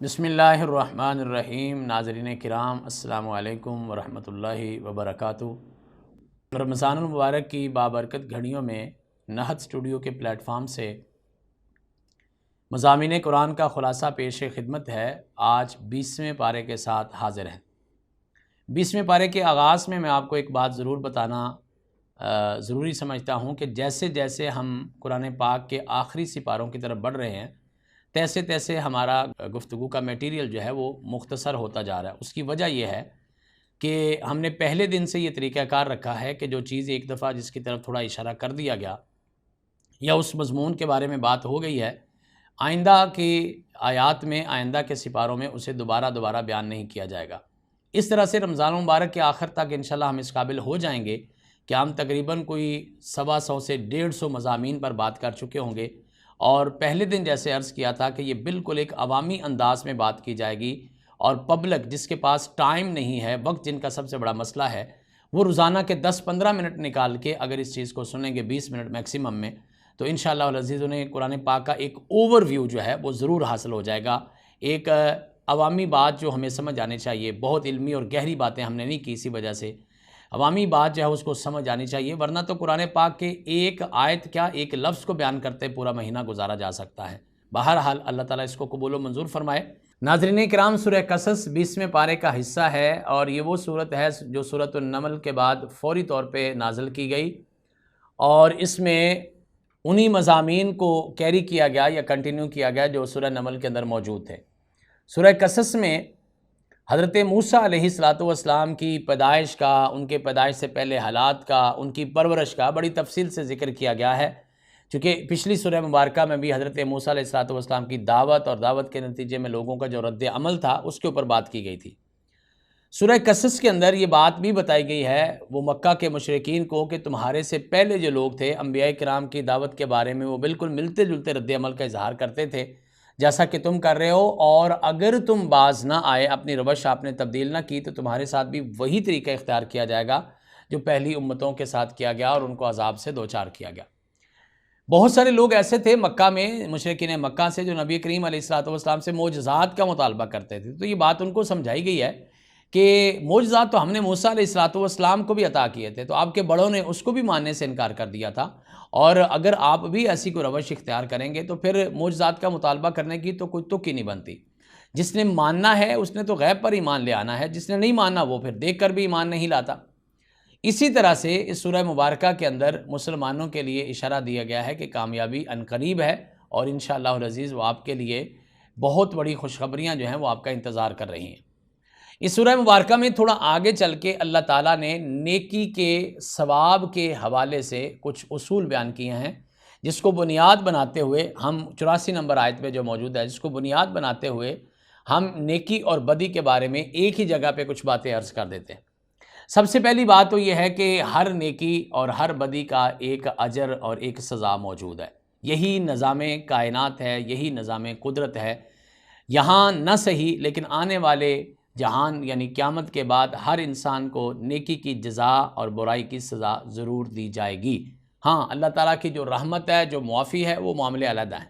بسم اللہ الرحمن الرحیم۔ ناظرین کرام السلام علیکم ورحمۃ اللہ وبرکاتہ۔ رمضان المبارک کی بابرکت گھڑیوں میں نہت اسٹوڈیو کے پلیٹ فارم سے مضامین قرآن کا خلاصہ پیش خدمت ہے۔ آج 20ویں پارے کے ساتھ حاضر ہیں۔ 20ویں پارے کے آغاز میں آپ کو ایک بات ضرور بتانا ضروری سمجھتا ہوں کہ جیسے جیسے ہم قرآن پاک کے آخری سپاروں کی طرف بڑھ رہے ہیں تیسے تیسے ہمارا گفتگو کا میٹیریل جو ہے وہ مختصر ہوتا جا رہا ہے۔ اس کی وجہ یہ ہے کہ ہم نے پہلے دن سے یہ طریقہ کار رکھا ہے کہ جو چیز ایک دفعہ جس کی طرف تھوڑا اشارہ کر دیا گیا یا اس مضمون کے بارے میں بات ہو گئی ہے، آئندہ کی آیات میں، آئندہ کے سپاروں میں اسے دوبارہ بیان نہیں کیا جائے گا۔ اس طرح سے رمضان المبارک کے آخر تک انشاءاللہ ہم اس قابل ہو جائیں گے کہ ہم تقریباً کوئی 125 سے 150 مضامین پر بات کر چکے ہوں گے، اور پہلے دن جیسے عرض کیا تھا کہ یہ بالکل ایک عوامی انداز میں بات کی جائے گی، اور پبلک جس کے پاس ٹائم نہیں ہے، وقت جن کا سب سے بڑا مسئلہ ہے، وہ روزانہ کے 10-15 منٹ نکال کے اگر اس چیز کو سنیں گے 20 منٹ میکسیمم میں، تو انشاءاللہ العزیز انہیں قرآن پاک کا ایک اوور ویو جو ہے وہ ضرور حاصل ہو جائے گا۔ ایک عوامی بات جو ہمیں سمجھ آنی چاہیے، بہت علمی اور گہری باتیں ہم نے نہیں کی، اسی وجہ سے عوامی بات جو ہے اس کو سمجھ آنی چاہیے، ورنہ تو قرآن پاک کے ایک آیت کیا ایک لفظ کو بیان کرتے پورا مہینہ گزارا جا سکتا ہے۔ بہرحال اللہ تعالیٰ اس کو قبول و منظور فرمائے۔ ناظرین کرام، سورہ قصص 20ویں پارے کا حصہ ہے، اور یہ وہ صورت ہے جو سورۃ النمل کے بعد فوری طور پہ نازل کی گئی، اور اس میں انہی مضامین کو کیری کیا گیا یا کنٹینیو کیا گیا جو سورہ نمل کے اندر موجود تھے۔ سورہ قصص میں حضرت موسیٰ علیہ السلام کی پیدائش کا، ان کے پیدائش سے پہلے حالات کا، ان کی پرورش کا بڑی تفصیل سے ذکر کیا گیا ہے، چونکہ پچھلی سورہ مبارکہ میں بھی حضرت موسیٰ علیہ السلام کی دعوت اور دعوت کے نتیجے میں لوگوں کا جو رد عمل تھا اس کے اوپر بات کی گئی تھی۔ سورہ قصص کے اندر یہ بات بھی بتائی گئی ہے وہ مکہ کے مشرکین کو کہ تمہارے سے پہلے جو لوگ تھے انبیاء کرام کی دعوت کے بارے میں وہ بالکل ملتے جلتے رد عمل کا اظہار کرتے تھے جیسا کہ تم کر رہے ہو، اور اگر تم باز نہ آئے، اپنی روش آپ نے تبدیل نہ کی، تو تمہارے ساتھ بھی وہی طریقہ اختیار کیا جائے گا جو پہلی امتوں کے ساتھ کیا گیا اور ان کو عذاب سے دوچار کیا گیا۔ بہت سارے لوگ ایسے تھے مکہ میں، مشرکین مکہ سے، جو نبی کریم علیہ السلام سے معجزات کا مطالبہ کرتے تھے، تو یہ بات ان کو سمجھائی گئی ہے کہ معجزات تو ہم نے موسیٰ علیہ السلام کو بھی عطا کیے تھے، تو آپ کے بڑوں نے اس کو بھی ماننے سے انکار کر دیا تھا، اور اگر آپ بھی ایسی کوئی روش اختیار کریں گے تو پھر معجزات کا مطالبہ کرنے کی تو کوئی تک ہی نہیں بنتی۔ جس نے ماننا ہے اس نے تو غیب پر ایمان لے آنا ہے، جس نے نہیں ماننا وہ پھر دیکھ کر بھی ایمان نہیں لاتا۔ اسی طرح سے اس سورہ مبارکہ کے اندر مسلمانوں کے لیے اشارہ دیا گیا ہے کہ کامیابی عنقریب ہے، اور انشاءاللہ العزیز وہ آپ کے لیے بہت بڑی خوشخبریاں جو ہیں وہ آپ کا انتظار کر رہی ہیں۔ اس سورہ مبارکہ میں تھوڑا آگے چل کے اللہ تعالیٰ نے نیکی کے ثواب کے حوالے سے کچھ اصول بیان کیے ہیں، جس کو بنیاد بناتے ہوئے ہم 84 نمبر آیت میں جو موجود ہے، جس کو بنیاد بناتے ہوئے ہم نیکی اور بدی کے بارے میں ایک ہی جگہ پہ کچھ باتیں عرض کر دیتے ہیں۔ سب سے پہلی بات تو یہ ہے کہ ہر نیکی اور ہر بدی کا ایک اجر اور ایک سزا موجود ہے۔ یہی نظام کائنات ہے، یہی نظام قدرت ہے۔ یہاں نہ صحیح لیکن آنے والے جہان یعنی قیامت کے بعد ہر انسان کو نیکی کی جزا اور برائی کی سزا ضرور دی جائے گی۔ ہاں، اللہ تعالیٰ کی جو رحمت ہے، جو معافی ہے، وہ معاملے علیحدہ ہیں۔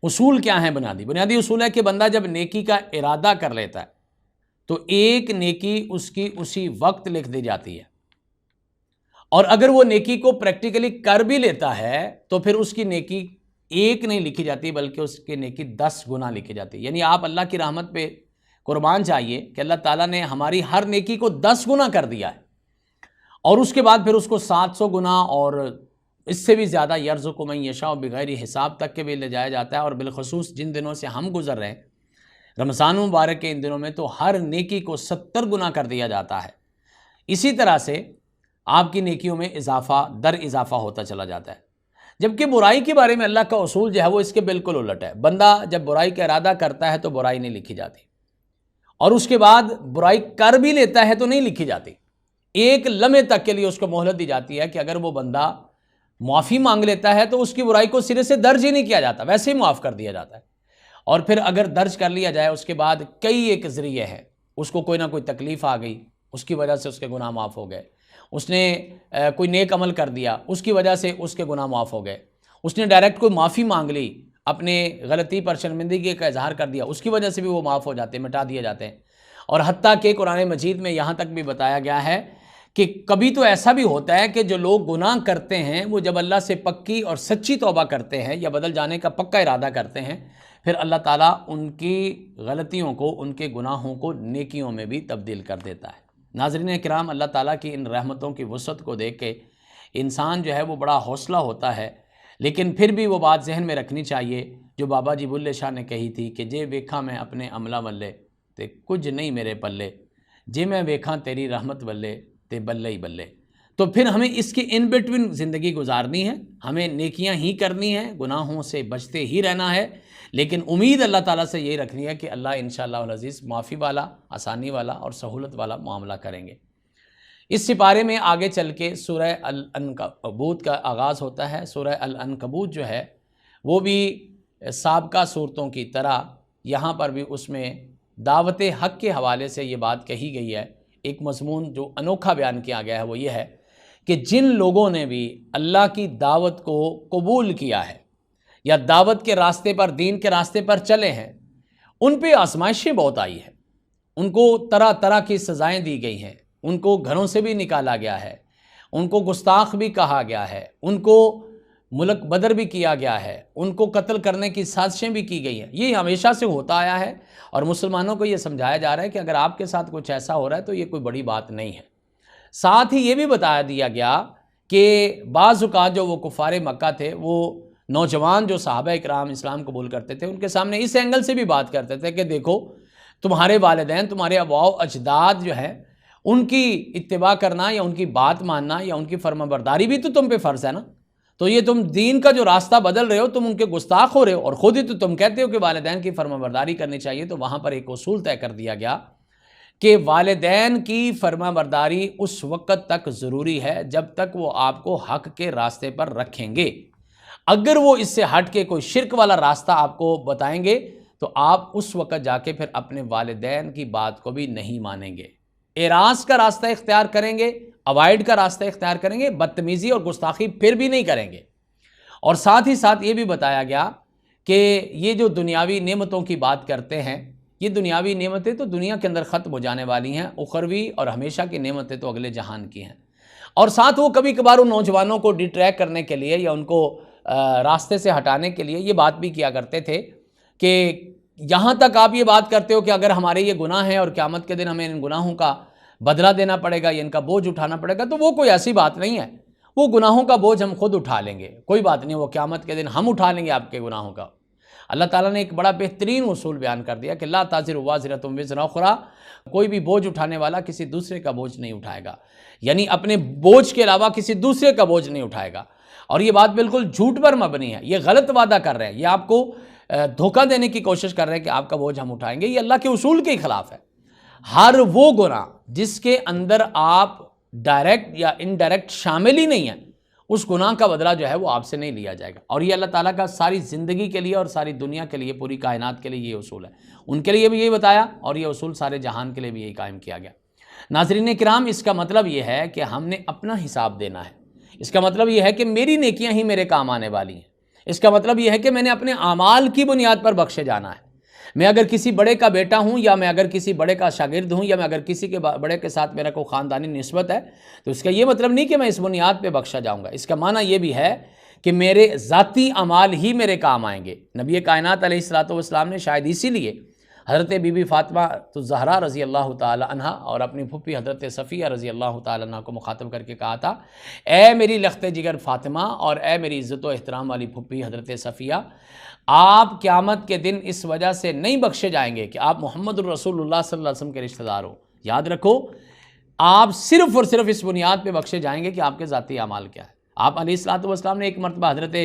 اصول کیا ہیں؟ بنیادی اصول ہے کہ بندہ جب نیکی کا ارادہ کر لیتا ہے تو ایک نیکی اس کی اسی وقت لکھ دی جاتی ہے، اور اگر وہ نیکی کو پریکٹیکلی کر بھی لیتا ہے تو پھر اس کی نیکی ایک نہیں لکھی جاتی بلکہ اس کی نیکی 10 گنا لکھی جاتی ہے۔ یعنی آپ اللہ کی رحمت پہ قربان چاہیے کہ اللہ تعالیٰ نے ہماری ہر نیکی کو 10 گنا کر دیا ہے، اور اس کے بعد پھر اس کو 700 گنا اور اس سے بھی زیادہ یرزق من یشاء بغیر حساب تک کے بھی لے جایا جاتا ہے۔ اور بالخصوص جن دنوں سے ہم گزر رہے ہیں، رمضان مبارک کے ان دنوں میں، تو ہر نیکی کو 70 گنا کر دیا جاتا ہے۔ اسی طرح سے آپ کی نیکیوں میں اضافہ ہوتا چلا جاتا ہے، جبکہ برائی کے بارے میں اللہ کا اصول جو ہے وہ اس کے بالکل الٹ ہے۔ بندہ جب برائی کا ارادہ کرتا ہے تو برائی نہیں لکھی جاتی، اور اس کے بعد برائی کر بھی لیتا ہے تو نہیں لکھی جاتی۔ ایک لمحے تک کے لیے اس کو مہلت دی جاتی ہے کہ اگر وہ بندہ معافی مانگ لیتا ہے تو اس کی برائی کو سرے سے درج ہی نہیں کیا جاتا، ویسے ہی معاف کر دیا جاتا ہے، اور پھر اگر درج کر لیا جائے اس کے بعد کئی ایک ذریعے ہیں، اس کو کوئی نہ کوئی تکلیف آ گئی، اس کی وجہ سے اس کے گناہ معاف ہو گئے، اس نے کوئی نیک عمل کر دیا، اس کی وجہ سے اس کے گناہ معاف ہو گئے، اس نے ڈائریکٹ کوئی معافی مانگ لی، اپنے غلطی پر شرمندگی کا اظہار کر دیا، اس کی وجہ سے بھی وہ معاف ہو جاتے ہیں، مٹا دیے جاتے ہیں۔ اور حتیٰ کہ قرآن مجید میں یہاں تک بھی بتایا گیا ہے کہ کبھی تو ایسا بھی ہوتا ہے کہ جو لوگ گناہ کرتے ہیں وہ جب اللہ سے پکی اور سچی توبہ کرتے ہیں یا بدل جانے کا پکا ارادہ کرتے ہیں، پھر اللہ تعالیٰ ان کی غلطیوں کو، ان کے گناہوں کو نیکیوں میں بھی تبدیل کر دیتا ہے۔ ناظرین کرام، اللہ تعالیٰ کی ان رحمتوں کی وسعت کو دیکھ کے انسان جو ہے وہ بڑا حوصلہ ہوتا ہے، لیکن پھر بھی وہ بات ذہن میں رکھنی چاہیے جو بابا جی بلے شاہ نے کہی تھی کہ جے ویکھاں میں اپنے عملہ ولے تے کچھ نہیں میرے پلے، جے میں ویکھاں تیری رحمت ولے تے بلے ہی بلے۔ تو پھر ہمیں اس کی ان بٹوین زندگی گزارنی ہے، ہمیں نیکیاں ہی کرنی ہیں، گناہوں سے بچتے ہی رہنا ہے، لیکن امید اللہ تعالیٰ سے یہ رکھنی ہے کہ اللہ انشاءاللہ العزیز معافی والا، آسانی والا اور سہولت والا معاملہ کریں گے۔ اس سپارے میں آگے چل کے سورہ العنکبوت کا آغاز ہوتا ہے۔ سورہ العنکبوت جو ہے وہ بھی سابقہ صورتوں کی طرح یہاں پر بھی اس میں دعوت حق کے حوالے سے یہ بات کہی گئی ہے۔ ایک مضمون جو انوکھا بیان کیا گیا ہے وہ یہ ہے کہ جن لوگوں نے بھی اللہ کی دعوت کو قبول کیا ہے یا دعوت کے راستے پر، دین کے راستے پر چلے ہیں، ان پہ آزمائشیں بہت آئی ہیں، ان کو طرح طرح کی سزائیں دی گئی ہیں، ان کو گھروں سے بھی نکالا گیا ہے، ان کو گستاخ بھی کہا گیا ہے، ان کو ملک بدر بھی کیا گیا ہے، ان کو قتل کرنے کی سازشیں بھی کی گئی ہیں۔ یہ ہمیشہ سے ہوتا آیا ہے اور مسلمانوں کو یہ سمجھایا جا رہا ہے کہ اگر آپ کے ساتھ کچھ ایسا ہو رہا ہے تو یہ کوئی بڑی بات نہیں ہے۔ ساتھ ہی یہ بھی بتایا دیا گیا کہ بعض اوقات جو وہ کفار مکہ تھے، وہ نوجوان جو صحابہ اکرام اسلام قبول کرتے تھے، ان کے سامنے اس اینگل سے بھی بات کرتے تھے کہ دیکھو تمہارے والدین، تمہارے آباء و اجداد جو ہے، ان کی اتباع کرنا یا ان کی بات ماننا یا ان کی فرما برداری بھی تو تم پہ فرض ہے نا۔ تو یہ تم دین کا جو راستہ بدل رہے ہو، تم ان کے گستاخ ہو رہے ہو، اور خود ہی تو تم کہتے ہو کہ والدین کی فرما برداری کرنی چاہیے۔ تو وہاں پر ایک اصول طے کر دیا گیا کہ والدین کی فرما برداری اس وقت تک ضروری ہے جب تک وہ آپ کو حق کے راستے پر رکھیں گے۔ اگر وہ اس سے ہٹ کے کوئی شرک والا راستہ آپ کو بتائیں گے تو آپ اس وقت جا کے پھر اپنے والدین کی بات کو بھی نہیں مانیں گے، اعراض کا راستہ اختیار کریں گے، اوائڈ کا راستہ اختیار کریں گے، بدتمیزی اور گستاخی پھر بھی نہیں کریں گے۔ اور ساتھ ہی ساتھ یہ بھی بتایا گیا کہ یہ جو دنیاوی نعمتوں کی بات کرتے ہیں، یہ دنیاوی نعمتیں تو دنیا کے اندر ختم ہو جانے والی ہیں، اخروی اور ہمیشہ کی نعمتیں تو اگلے جہان کی ہیں۔ اور ساتھ وہ کبھی کبھار ان نوجوانوں کو ڈیٹریکٹ کرنے کے لیے یا ان کو راستے سے ہٹانے کے لیے یہ بات بھی کیا کرتے تھے کہ یہاں تک آپ یہ بات کرتے ہو کہ اگر ہمارے یہ گناہ ہیں اور قیامت کے دن ہمیں ان گناہوں کا بدلہ دینا پڑے گا یا ان کا بوجھ اٹھانا پڑے گا، تو وہ کوئی ایسی بات نہیں ہے، وہ گناہوں کا بوجھ ہم خود اٹھا لیں گے، کوئی بات نہیں، وہ قیامت کے دن ہم اٹھا لیں گے آپ کے گناہوں کا۔ اللہ تعالیٰ نے ایک بڑا بہترین اصول بیان کر دیا کہ لا تازر وازرۃ وزر اخری، کوئی بھی بوجھ اٹھانے والا کسی دوسرے کا بوجھ نہیں اٹھائے گا، یعنی اپنے بوجھ کے علاوہ کسی دوسرے کا بوجھ نہیں اٹھائے گا۔ اور یہ بات بالکل جھوٹ پر مبنی ہے، یہ غلط وعدہ کر رہے ہیں، یہ آپ کو دھوکہ دینے کی کوشش کر رہے ہیں کہ آپ کا بوجھ ہم اٹھائیں گے، یہ اللہ کے اصول کے خلاف ہے۔ ہر وہ گناہ جس کے اندر آپ ڈائریکٹ یا انڈائریکٹ شامل ہی نہیں ہیں، اس گناہ کا بدلہ جو ہے وہ آپ سے نہیں لیا جائے گا۔ اور یہ اللہ تعالیٰ کا ساری زندگی کے لیے اور ساری دنیا کے لیے، پوری کائنات کے لیے یہ اصول ہے۔ ان کے لیے بھی یہی بتایا اور یہ اصول سارے جہان کے لیے بھی یہی قائم کیا گیا۔ ناظرین کرام، اس کا مطلب یہ ہے کہ ہم نے اپنا حساب دینا ہے۔ اس کا مطلب یہ ہے کہ میری نیکیاں ہی میرے کام آنے والی ہیں۔ اس کا مطلب یہ ہے کہ میں نے اپنے اعمال کی بنیاد پر بخشے جانا ہے۔ میں اگر کسی بڑے کا بیٹا ہوں یا میں اگر کسی بڑے کا شاگرد ہوں یا میں اگر کسی کے بڑے کے ساتھ میرا کوئی خاندانی نسبت ہے، تو اس کا یہ مطلب نہیں کہ میں اس بنیاد پہ بخشا جاؤں گا۔ اس کا معنی یہ بھی ہے کہ میرے ذاتی اعمال ہی میرے کام آئیں گے۔ نبی کائنات علیہ الصلوۃ والسلام نے شاید اسی لیے حضرت بی بی فاطمہ الزہرا رضی اللہ تعالی عنہا اور اپنی پھپھی حضرت صفیہ رضی اللہ تعالی عنہ کو مخاطب کر کے کہا تھا، اے میری لخت جگر فاطمہ اور اے میری عزت و احترام والی پھپھی حضرت صفیہ، آپ قیامت کے دن اس وجہ سے نہیں بخشے جائیں گے کہ آپ محمد الرسول اللہ صلی اللہ علیہ وسلم کے رشتہ دار ہو۔ یاد رکھو، آپ صرف اور صرف اس بنیاد پہ بخشے جائیں گے کہ آپ کے ذاتی اعمال کیا ہے۔ آپ علیہ الصلوۃ والسلام نے ایک مرتبہ حضرت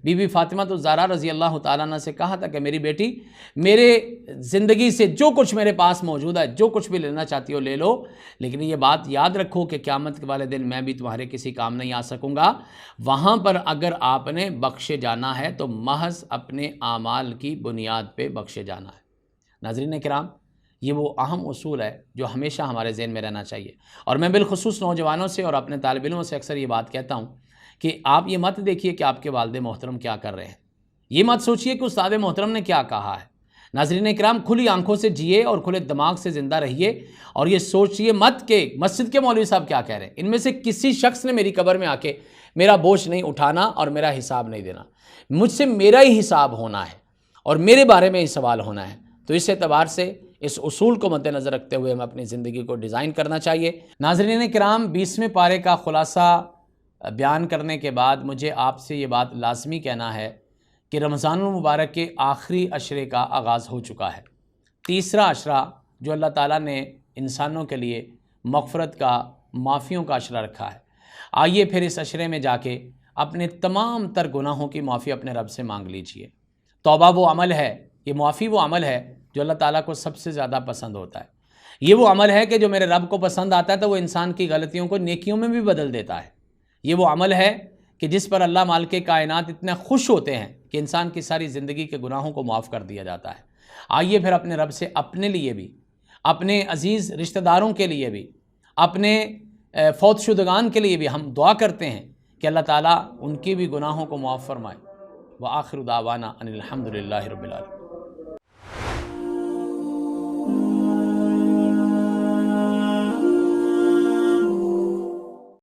بی بی فاطمہ الزہرا رضی اللہ تعالیٰ عنہ سے کہا تھا کہ میری بیٹی، میرے زندگی سے جو کچھ میرے پاس موجود ہے، جو کچھ بھی لینا چاہتی ہو لے لو، لیکن یہ بات یاد رکھو کہ قیامت کے والے دن میں بھی تمہارے کسی کام نہیں آ سکوں گا۔ وہاں پر اگر آپ نے بخشے جانا ہے تو محض اپنے اعمال کی بنیاد پہ بخشے جانا ہے۔ ناظرین کرام، یہ وہ اہم اصول ہے جو ہمیشہ ہمارے ذہن میں رہنا چاہیے۔ اور میں بالخصوص نوجوانوں سے اور اپنے طالب علموں سے اکثر یہ بات کہتا ہوں کہ آپ یہ مت دیکھیے کہ آپ کے والد محترم کیا کر رہے ہیں، یہ مت سوچئے کہ استاد محترم نے کیا کہا ہے۔ ناظرین اکرام، کھلی آنکھوں سے جیے اور کھلے دماغ سے زندہ رہیے، اور یہ سوچئے مت کہ مسجد کے مولوی صاحب کیا کہہ رہے ہیں۔ ان میں سے کسی شخص نے میری قبر میں آ کے میرا بوجھ نہیں اٹھانا اور میرا حساب نہیں دینا۔ مجھ سے میرا ہی حساب ہونا ہے اور میرے بارے میں ہی سوال ہونا ہے۔ تو اس اعتبار سے اس اصول کو مد نظر رکھتے ہوئے ہمیں اپنی زندگی کو ڈیزائن کرنا چاہیے۔ ناظرین کرام، 20ویں پارے کا خلاصہ بیان کرنے کے بعد مجھے آپ سے یہ بات لازمی کہنا ہے کہ رمضان المبارک کے آخری عشرے کا آغاز ہو چکا ہے۔ تیسرا عشرہ جو اللہ تعالیٰ نے انسانوں کے لیے مغفرت کا، معافیوں کا عشرہ رکھا ہے، آئیے پھر اس عشرے میں جا کے اپنے تمام تر گناہوں کی معافی اپنے رب سے مانگ لیجئے۔ توبہ وہ عمل ہے، یہ معافی وہ عمل ہے جو اللہ تعالیٰ کو سب سے زیادہ پسند ہوتا ہے۔ یہ وہ عمل ہے کہ جو میرے رب کو پسند آتا ہے تو وہ انسان کی غلطیوں کو نیکیوں میں بھی بدل دیتا ہے۔ یہ وہ عمل ہے کہ جس پر اللہ مالک کائنات اتنے خوش ہوتے ہیں کہ انسان کی ساری زندگی کے گناہوں کو معاف کر دیا جاتا ہے۔ آئیے پھر اپنے رب سے اپنے لیے بھی، اپنے عزیز رشتہ داروں کے لیے بھی، اپنے فوت شدگان کے لیے بھی ہم دعا کرتے ہیں کہ اللہ تعالیٰ ان کی بھی گناہوں کو معاف فرمائے۔ وآخر دعوانا ان الحمد للہ رب العالمین۔